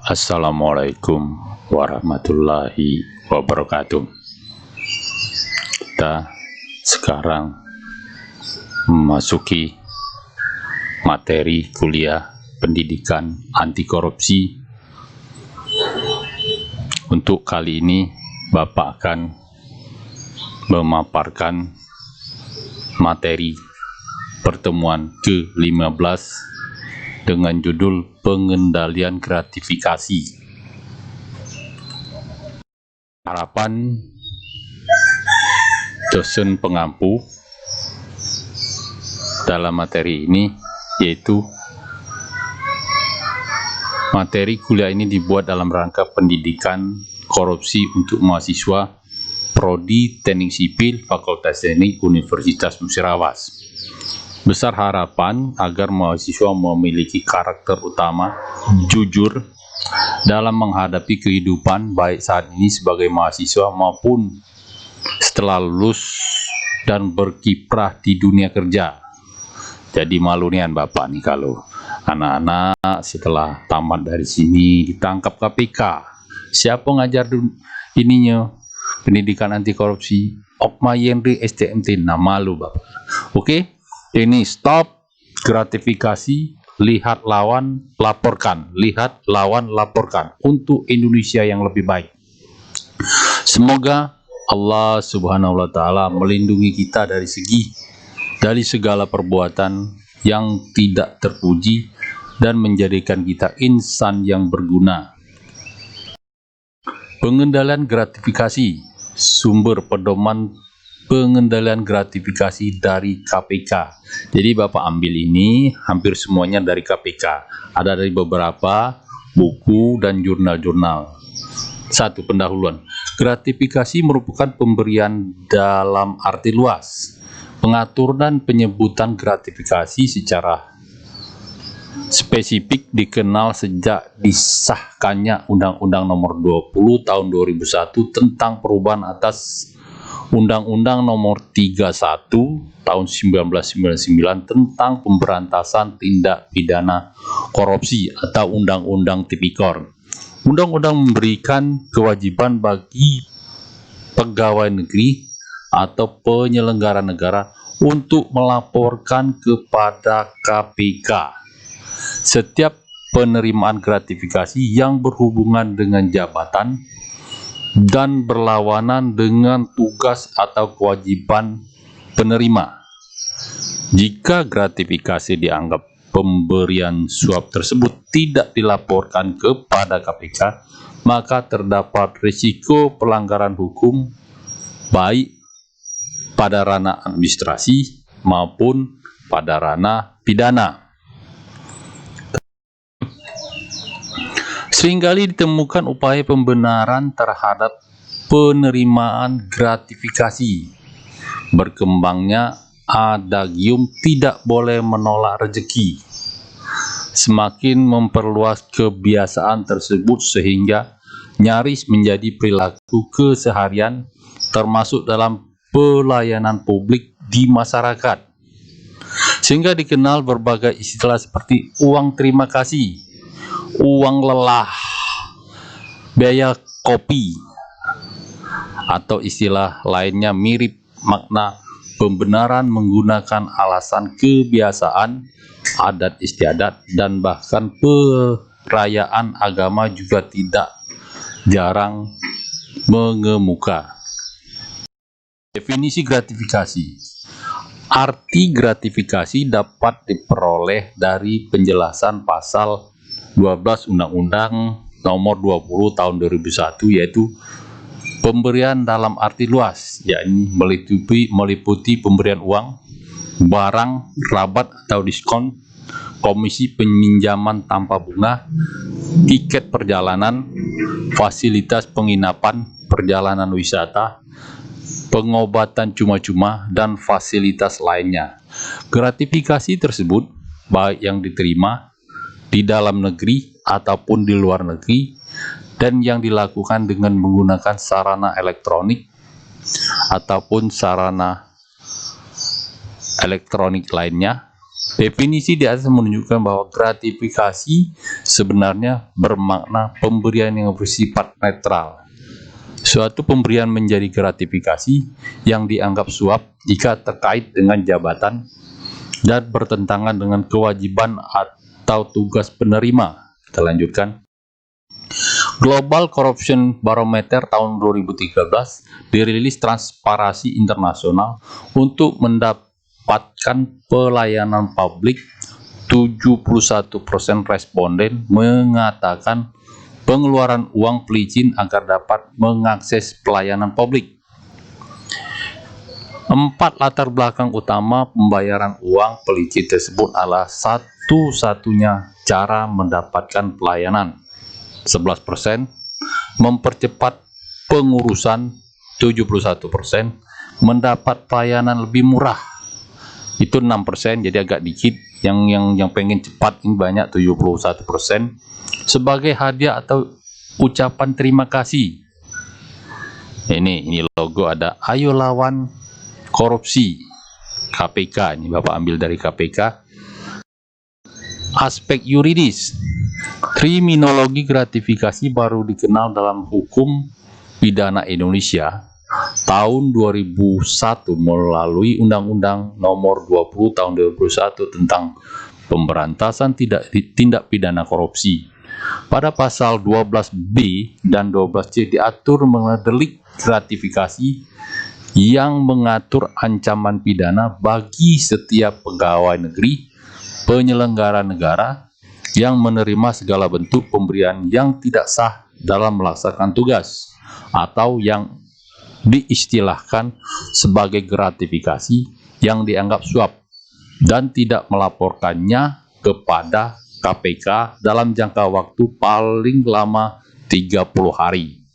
Assalamualaikum warahmatullahi wabarakatuh. Kita sekarang memasuki materi kuliah pendidikan anti korupsi. Untuk kali ini Bapak akan memaparkan materi pertemuan ke-15 dengan judul pengendalian gratifikasi. Harapan dosen pengampu dalam materi ini yaitu materi kuliah ini dibuat dalam rangka pendidikan korupsi untuk mahasiswa Prodi Teknik Sipil Fakultas Teknik Universitas Musirawas. Besar harapan agar mahasiswa memiliki karakter utama, jujur dalam menghadapi kehidupan baik saat ini sebagai mahasiswa maupun setelah lulus dan berkiprah di dunia kerja. Jadi malu nian Bapak nih kalau anak-anak setelah tamat dari sini ditangkap KPK. Siapa ngajar ininya pendidikan anti korupsi? Okma Yenri STMT. Nah malu Bapak. Oke? Ini stop gratifikasi, lihat lawan, laporkan. Lihat lawan, laporkan untuk Indonesia yang lebih baik. Semoga Allah Subhanahu wa Ta'ala melindungi kita dari segala perbuatan yang tidak terpuji dan menjadikan kita insan yang berguna. Pengendalian gratifikasi, sumber pedoman pengendalian gratifikasi dari KPK. Jadi Bapak ambil ini hampir semuanya dari KPK. Ada dari beberapa buku dan jurnal-jurnal. 1. Pendahuluan. Gratifikasi merupakan pemberian dalam arti luas. Pengatur dan penyebutan gratifikasi secara spesifik dikenal sejak disahkannya Undang-Undang Nomor 20 Tahun 2001 tentang perubahan atas Undang-Undang Nomor 31 Tahun 1999 tentang pemberantasan tindak pidana korupsi atau Undang-Undang Tipikor. Undang-undang memberikan kewajiban bagi pegawai negeri atau penyelenggara negara untuk melaporkan kepada KPK setiap penerimaan gratifikasi yang berhubungan dengan jabatan dan berlawanan dengan tugas atau kewajiban penerima. Jika gratifikasi dianggap pemberian suap tersebut tidak dilaporkan kepada KPK, maka terdapat risiko pelanggaran hukum baik pada ranah administrasi maupun pada ranah pidana. Seringkali ditemukan upaya pembenaran terhadap penerimaan gratifikasi. Berkembangnya adagium tidak boleh menolak rezeki. Semakin memperluas kebiasaan tersebut sehingga nyaris menjadi perilaku keseharian termasuk dalam pelayanan publik di masyarakat. Sehingga dikenal berbagai istilah seperti uang terima kasih, uang lelah, biaya kopi, atau istilah lainnya mirip makna pembenaran menggunakan alasan kebiasaan, adat istiadat, dan bahkan perayaan agama juga tidak jarang mengemuka. Definisi gratifikasi. Arti gratifikasi dapat diperoleh dari penjelasan pasal 12 Undang-Undang Nomor 20 Tahun 2001 yaitu pemberian dalam arti luas, yakni meliputi pemberian uang, barang, rabat atau diskon, komisi peminjaman tanpa bunga, tiket perjalanan, fasilitas penginapan, perjalanan wisata, pengobatan cuma-cuma, dan fasilitas lainnya. Gratifikasi tersebut baik yang diterima di dalam negeri ataupun di luar negeri dan yang dilakukan dengan menggunakan sarana elektronik ataupun sarana elektronik lainnya Definisi di atas menunjukkan bahwa gratifikasi sebenarnya bermakna pemberian yang bersifat netral. Suatu pemberian menjadi gratifikasi yang dianggap suap jika terkait dengan jabatan dan bertentangan dengan kewajiban atau tugas penerima. Kita lanjutkan. Global Corruption Barometer tahun 2013 dirilis Transparansi Internasional untuk mendapatkan pelayanan publik. 71% responden mengatakan pengeluaran uang pelicin agar dapat mengakses pelayanan publik. 4 latar belakang utama pembayaran uang pelicin tersebut adalah satu-satunya cara mendapatkan pelayanan. 11% mempercepat pengurusan. 71% mendapat pelayanan lebih murah. Itu 6%, jadi agak dikit. Yang pengen cepat ini banyak, 71%. Sebagai hadiah atau ucapan terima kasih. Ini logo ada ayo lawan korupsi. KPK, ini Bapak ambil dari KPK. Aspek yuridis. Kriminologi gratifikasi baru dikenal dalam hukum pidana Indonesia tahun 2001 melalui Undang-Undang Nomor 20 Tahun 2001 tentang pemberantasan tindak pidana korupsi. Pada pasal 12B dan 12C diatur mengenai delik gratifikasi yang mengatur ancaman pidana bagi setiap pegawai negeri, penyelenggara negara yang menerima segala bentuk pemberian yang tidak sah dalam melaksanakan tugas atau yang diistilahkan sebagai gratifikasi yang dianggap suap dan tidak melaporkannya kepada KPK dalam jangka waktu paling lama 30 hari.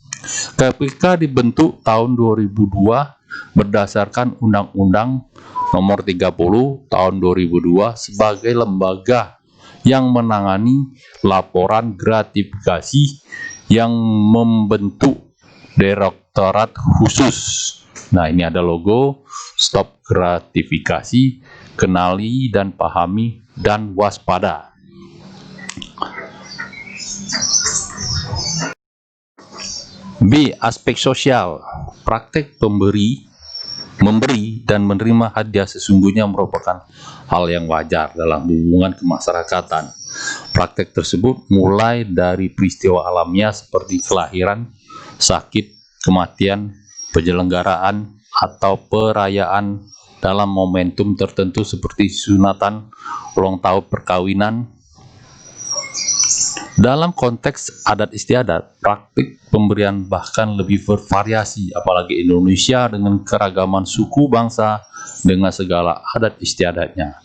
KPK dibentuk tahun 2002 berdasarkan Undang-Undang Nomor 30 Tahun 2002 sebagai lembaga yang menangani laporan gratifikasi yang membentuk Direktorat Khusus. Nah, ini ada logo Stop Gratifikasi, kenali dan pahami dan waspada. B. Aspek sosial. Praktek memberi dan menerima hadiah sesungguhnya merupakan hal yang wajar dalam hubungan kemasyarakatan. Praktek tersebut mulai dari peristiwa alamiah seperti kelahiran, sakit, kematian, penyelenggaraan, atau perayaan dalam momentum tertentu seperti sunatan, ulang tahun perkawinan. Dalam konteks adat istiadat, praktik pemberian bahkan lebih bervariasi, apalagi Indonesia dengan keragaman suku bangsa dengan segala adat istiadatnya.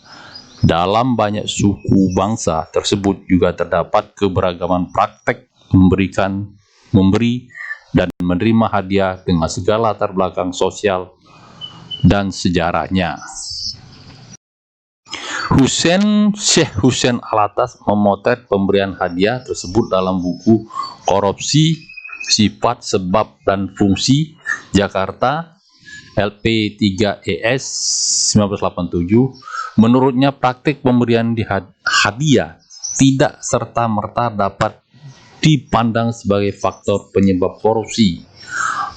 Dalam banyak suku bangsa tersebut juga terdapat keberagaman praktek memberi dan menerima hadiah dengan segala latar belakang sosial dan sejarahnya. Syekh Hussein Alatas memotret pemberian hadiah tersebut dalam buku Korupsi, Sifat, Sebab, dan Fungsi Jakarta LP3ES 1987. Menurutnya praktik pemberian hadiah tidak serta-merta dapat dipandang sebagai faktor penyebab korupsi.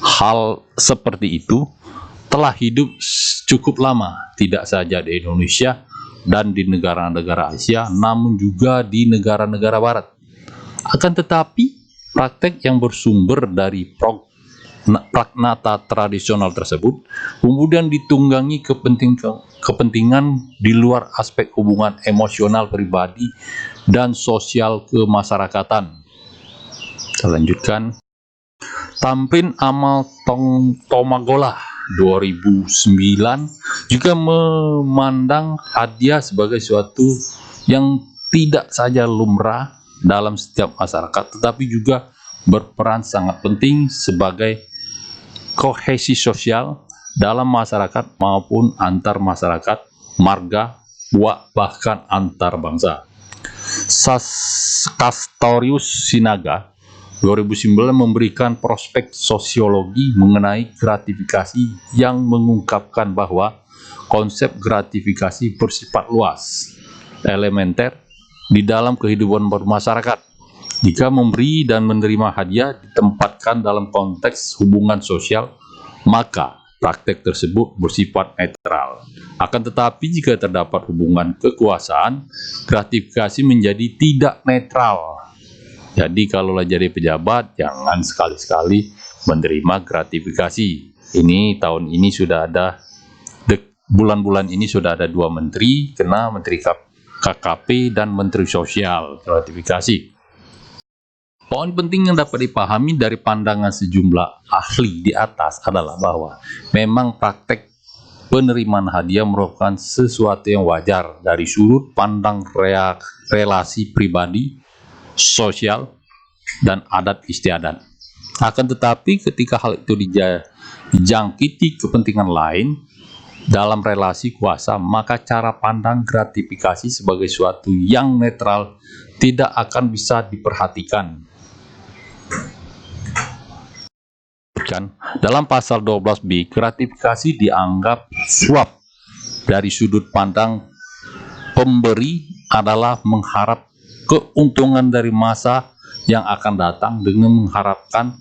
Hal seperti itu telah hidup cukup lama, tidak saja di Indonesia dan di negara-negara Asia, namun juga di negara-negara Barat. Akan tetapi, praktek yang bersumber dari pragnata tradisional tersebut kemudian ditunggangi kepentingan di luar aspek hubungan emosional pribadi dan sosial kemasyarakatan. Kita lanjutkan. Tamrin Amal Tomagolah 2009 juga memandang hadiah sebagai suatu yang tidak saja lumrah dalam setiap masyarakat, tetapi juga berperan sangat penting sebagai kohesi sosial dalam masyarakat maupun antar masyarakat, marga, bahkan antar bangsa. Castorius Sinaga 2009 memberikan prospek sosiologi mengenai gratifikasi yang mengungkapkan bahwa konsep gratifikasi bersifat luas. elementer di dalam kehidupan bermasyarakat. Jika memberi dan menerima hadiah ditempatkan dalam konteks hubungan sosial, maka praktek tersebut bersifat netral. Akan tetapi jika terdapat hubungan kekuasaan, gratifikasi menjadi tidak netral. Jadi kalau jadi pejabat, jangan sekali-sekali menerima gratifikasi. Ini tahun ini sudah ada, bulan-bulan ini sudah ada 2 menteri, kena Menteri KKP dan Menteri Sosial gratifikasi. Poin penting yang dapat dipahami dari pandangan sejumlah ahli di atas adalah bahwa memang praktek penerimaan hadiah merupakan sesuatu yang wajar dari sudut pandang relasi pribadi, sosial, dan adat istiadat. Akan tetapi ketika hal itu dijangkiti kepentingan lain dalam relasi kuasa, maka cara pandang gratifikasi sebagai suatu yang netral tidak akan bisa diperhatikan. Dalam pasal 12B, gratifikasi dianggap suap dari sudut pandang pemberi adalah mengharap keuntungan dari masa yang akan datang dengan mengharapkan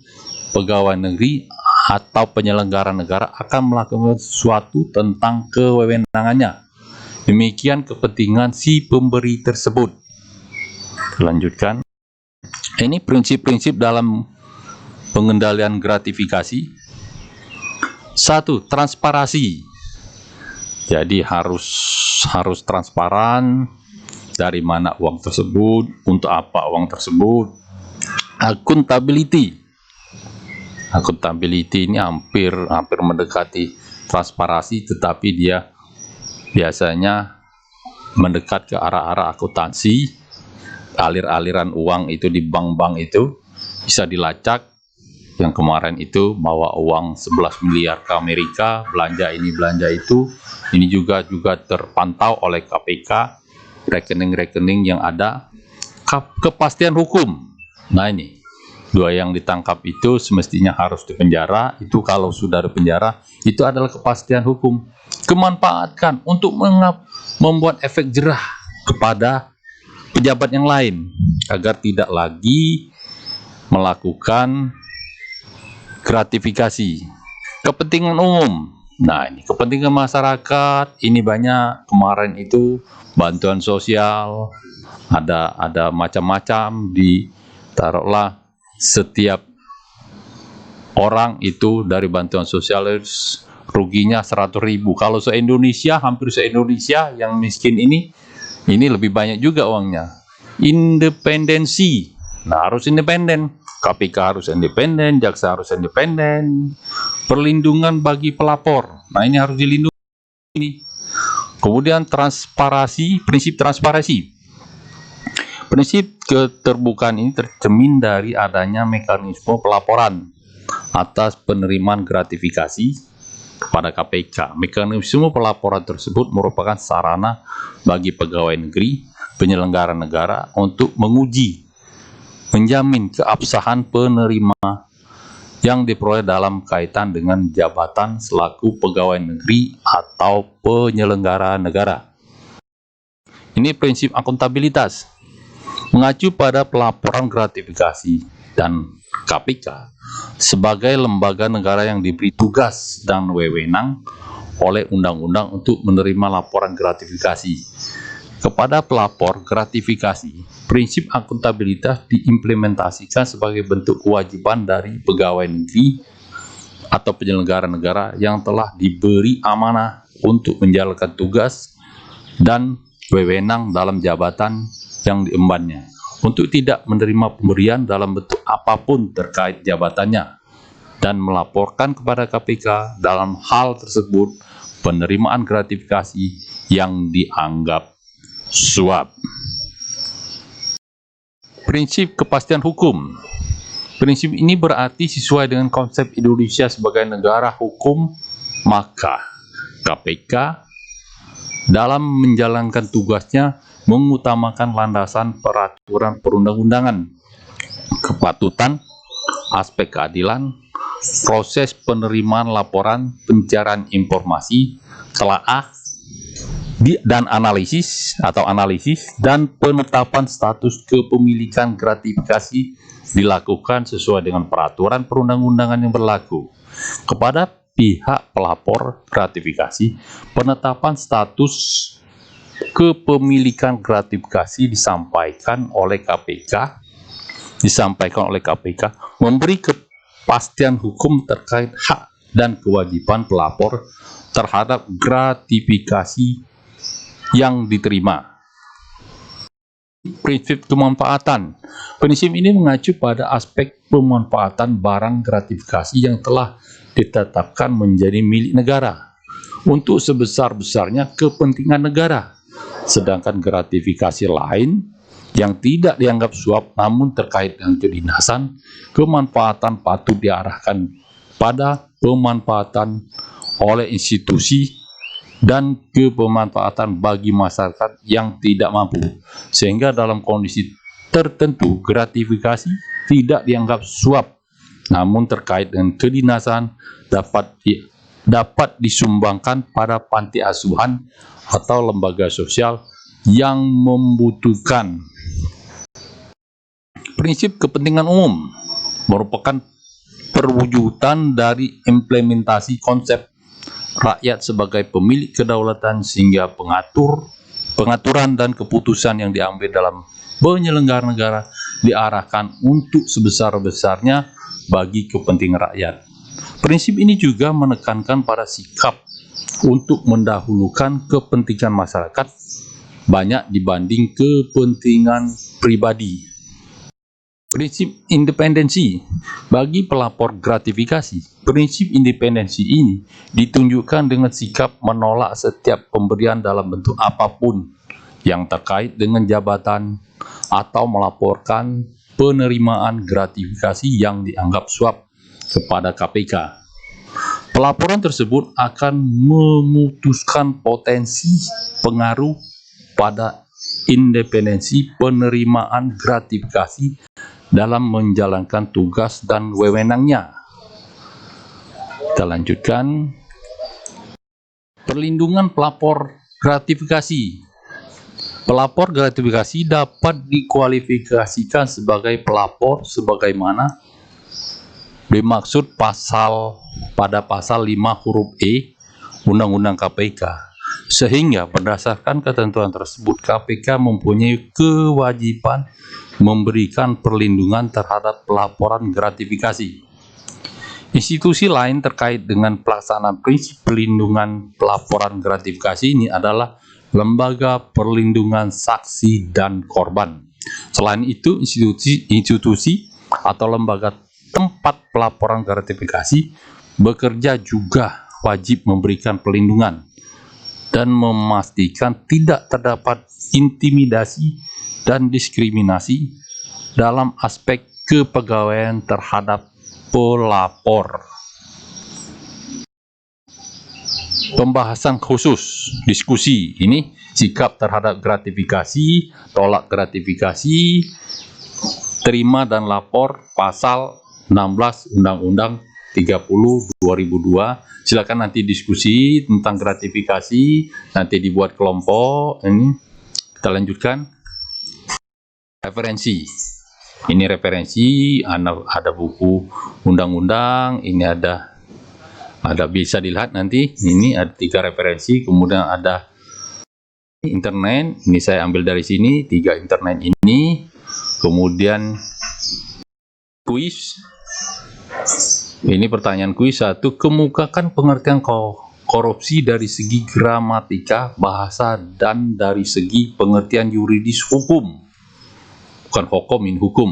pegawai negeri atau penyelenggara negara akan melakukan sesuatu tentang kewenangannya. Demikian kepentingan si pemberi tersebut. Lanjutkan. Ini prinsip-prinsip dalam pengendalian gratifikasi. 1. Transparansi. Jadi harus transparan dari mana uang tersebut, untuk apa uang tersebut. Accountability. Accountability ini hampir mendekati transparansi, tetapi dia biasanya mendekat ke arah-arah akuntansi. Aliran uang itu di bank-bank itu bisa dilacak. Yang kemarin itu bawa uang 11 miliar ke Amerika, belanja ini belanja itu. Ini juga terpantau oleh KPK, rekening-rekening yang ada. Kepastian hukum. Nah ini, 2 yang ditangkap itu semestinya harus dipenjara. Itu kalau sudah dipenjara, itu adalah kepastian hukum. Kemanfaatkan untuk membuat efek jerah kepada pejabat yang lain, agar tidak lagi melakukan gratifikasi. Kepentingan umum. Nah, ini kepentingan masyarakat, ini banyak. Kemarin itu bantuan sosial, ada macam-macam, ditaruhlah setiap orang itu dari bantuan sosial ruginya 100.000. Kalau se-Indonesia, hampir se-Indonesia yang miskin ini lebih banyak juga uangnya. Independensi. Nah, harus independen. KPK harus independen, jaksa harus independen. Perlindungan bagi pelapor. Nah, ini harus dilindungi. Kemudian transparansi, prinsip transparansi. Prinsip keterbukaan ini tercermin dari adanya mekanisme pelaporan atas penerimaan gratifikasi kepada KPK. Mekanisme pelaporan tersebut merupakan sarana bagi pegawai negeri, penyelenggara negara untuk menjamin keabsahan penerima yang diperoleh dalam kaitan dengan jabatan selaku pegawai negeri atau penyelenggara negara. Ini prinsip akuntabilitas. Mengacu pada pelaporan gratifikasi dan KPK sebagai lembaga negara yang diberi tugas dan wewenang oleh undang-undang untuk menerima laporan gratifikasi. Kepada pelapor gratifikasi, prinsip akuntabilitas diimplementasikan sebagai bentuk kewajiban dari pegawai negeri atau penyelenggara negara yang telah diberi amanah untuk menjalankan tugas dan wewenang dalam jabatan yang diembannya, untuk tidak menerima pemberian dalam bentuk apapun terkait jabatannya, dan melaporkan kepada KPK dalam hal tersebut penerimaan gratifikasi yang dianggap suap. Prinsip kepastian hukum. Prinsip ini berarti sesuai dengan konsep Indonesia sebagai negara hukum, maka KPK dalam menjalankan tugasnya mengutamakan landasan peraturan perundang-undangan, kepatutan, aspek keadilan, proses penerimaan laporan, pencarian informasi, telaah, dan analisis dan penetapan status kepemilikan gratifikasi dilakukan sesuai dengan peraturan perundang-undangan yang berlaku. Kepada pihak pelapor gratifikasi, penetapan status kepemilikan gratifikasi disampaikan oleh KPK memberi kepastian hukum terkait hak dan kewajiban pelapor terhadap gratifikasi yang diterima. Prinsip kemanfaatan. Prinsip ini mengacu pada aspek pemanfaatan barang gratifikasi yang telah ditetapkan menjadi milik negara untuk sebesar-besarnya kepentingan negara. Sedangkan gratifikasi lain yang tidak dianggap suap namun terkait dengan kedinasan, kemanfaatan patut diarahkan pada pemanfaatan oleh institusi dan kepemanfaatan bagi masyarakat yang tidak mampu, sehingga dalam kondisi tertentu gratifikasi tidak dianggap suap namun terkait dengan kedinasan dapat disumbangkan pada panti asuhan atau lembaga sosial yang membutuhkan. Prinsip kepentingan umum merupakan perwujudan dari implementasi konsep rakyat sebagai pemilik kedaulatan, sehingga pengaturan dan keputusan yang diambil dalam penyelenggaraan negara diarahkan untuk sebesar-besarnya bagi kepentingan rakyat. Prinsip ini juga menekankan pada sikap untuk mendahulukan kepentingan masyarakat banyak dibanding kepentingan pribadi. Prinsip independensi. Bagi pelapor gratifikasi, prinsip independensi ini ditunjukkan dengan sikap menolak setiap pemberian dalam bentuk apapun yang terkait dengan jabatan atau melaporkan penerimaan gratifikasi yang dianggap suap kepada KPK. Pelaporan tersebut akan memutuskan potensi pengaruh pada independensi penerimaan gratifikasi dalam menjalankan tugas dan wewenangnya. Kita lanjutkan. Perlindungan pelapor gratifikasi. Pelapor gratifikasi dapat dikualifikasikan sebagai pelapor sebagaimana dimaksud pada pasal 5 huruf E Undang-Undang KPK, sehingga berdasarkan ketentuan tersebut KPK mempunyai kewajiban memberikan perlindungan terhadap pelaporan gratifikasi. Institusi lain terkait dengan pelaksanaan prinsip perlindungan pelaporan gratifikasi ini adalah Lembaga Perlindungan Saksi dan Korban. Selain itu, institusi atau lembaga tempat pelaporan gratifikasi bekerja juga wajib memberikan perlindungan dan memastikan tidak terdapat intimidasi dan diskriminasi dalam aspek kepegawaian terhadap pelapor. Pembahasan khusus diskusi ini sikap terhadap gratifikasi, tolak gratifikasi, terima dan lapor, pasal 16 Undang-Undang 30 2002. Silakan nanti diskusi tentang gratifikasi, nanti dibuat kelompok. Ini kita lanjutkan. Referensi. Ini referensi, ada buku undang-undang, ini ada bisa dilihat nanti. Ini ada 3 referensi, kemudian ada internet. Ini saya ambil dari sini 3 internet ini. Kemudian kuis. Ini pertanyaan kuis 1. Kemukakan pengertian korupsi dari segi gramatika, bahasa, dan dari segi pengertian yuridis hukum. Bukan hukum.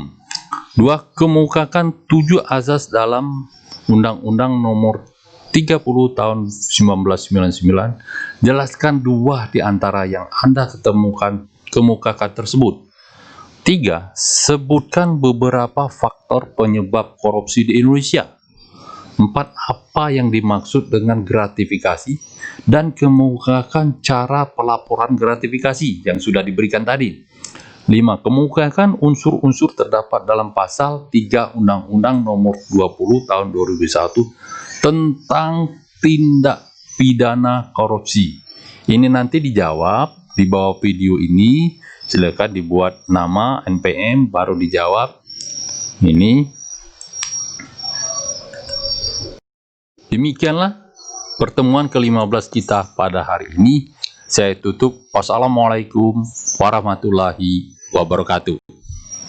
2. Kemukakan 7 azas dalam Undang-Undang Nomor 30 tahun 1999. Jelaskan 2 di antara yang Anda kemukakan tersebut. 3. Sebutkan beberapa faktor penyebab korupsi di Indonesia. 4. Apa yang dimaksud dengan gratifikasi dan kemukakan cara pelaporan gratifikasi yang sudah diberikan tadi. 5. Kemukakan unsur-unsur terdapat dalam pasal 3 Undang-Undang Nomor 20 tahun 2001 tentang tindak pidana korupsi Ini nanti dijawab di bawah video ini, silakan dibuat nama NPM baru dijawab. Ini demikianlah pertemuan ke-15 kita pada hari ini. Saya tutup. Wassalamualaikum warahmatullahi wabarakatuh.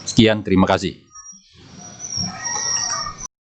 Sekian, terima kasih.